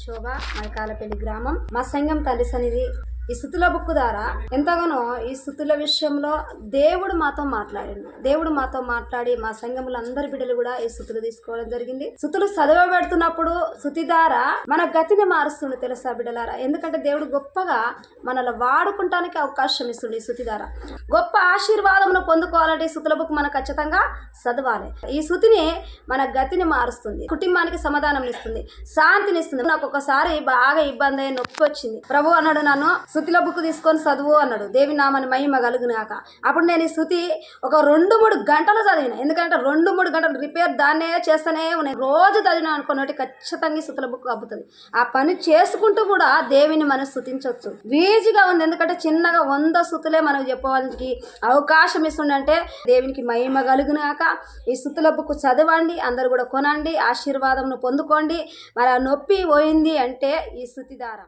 శోభ మైకాలపల్లి గ్రామం. మా సంఘం తల్లి సన్నిధి ఈ స్థుతుల బుక్ ద్వారా ఎంతగానో ఈ స్థుతుల విషయంలో దేవుడు మాతో మాట్లాడి మా సంఘములు అందరి బిడ్డలు కూడా ఈ స్థుతులు తీసుకోవడం జరిగింది. స్థుతులు చదవబెడుతున్నప్పుడు స్థుతి ద్వారా మన గతిని మారుస్తుంది తెలుసా బిడ్డలారా. ఎందుకంటే దేవుడు గొప్పగా మనల్ని వాడుకుంటానికి అవకాశం ఇస్తుంది. ఈ స్థుతి ద్వారా గొప్ప ఆశీర్వాదమును పొందుకోవాలంటే ఈ స్థుతుల బుక్ మనం ఖచ్చితంగా చదవాలి. ఈ స్థుతిని మన గతిని మారుస్తుంది, కుటుంబానికి సమాధానం ఇస్తుంది, శాంతిని ఇస్తుంది. నాకు ఒకసారి బాగా ఇబ్బంది అయ్యి నొప్పి వచ్చింది. ప్రభు అన్నాడు, నన్ను స్థుతిల బుక్ తీసుకొని చదువు అన్నాడు. దేవి నామని మహిమ కలుగునాక. అప్పుడు నేను ఈ స్థుతి ఒక 2-3 గంటలు చదివిన. ఎందుకంటే 2-3 గంటలు రిపేర్ దాన్నే చేస్తూనే ఉన్నాయి. రోజు చదివినా అనుకున్నట్టు ఖచ్చితంగా ఈ స్థుతుల బుక్ అబ్బుతుంది. ఆ పని చేసుకుంటూ కూడా దేవిని మనం స్థుతించవచ్చు. ఈజీగా ఉంది. ఎందుకంటే చిన్నగా 100 స్థుతులే మనకు చెప్పడానికి అవకాశం ఇస్తుందంటే దేవునికి మహిమ కలుగునాక. ఈ స్థుతుల బుక్ చదవండి, అందరూ కూడా కొనండి, ఆశీర్వాదంను పొందుకోండి. మరి ఆ నొప్పి పోయింది అంటే ఈ స్థుతి ద్వారా.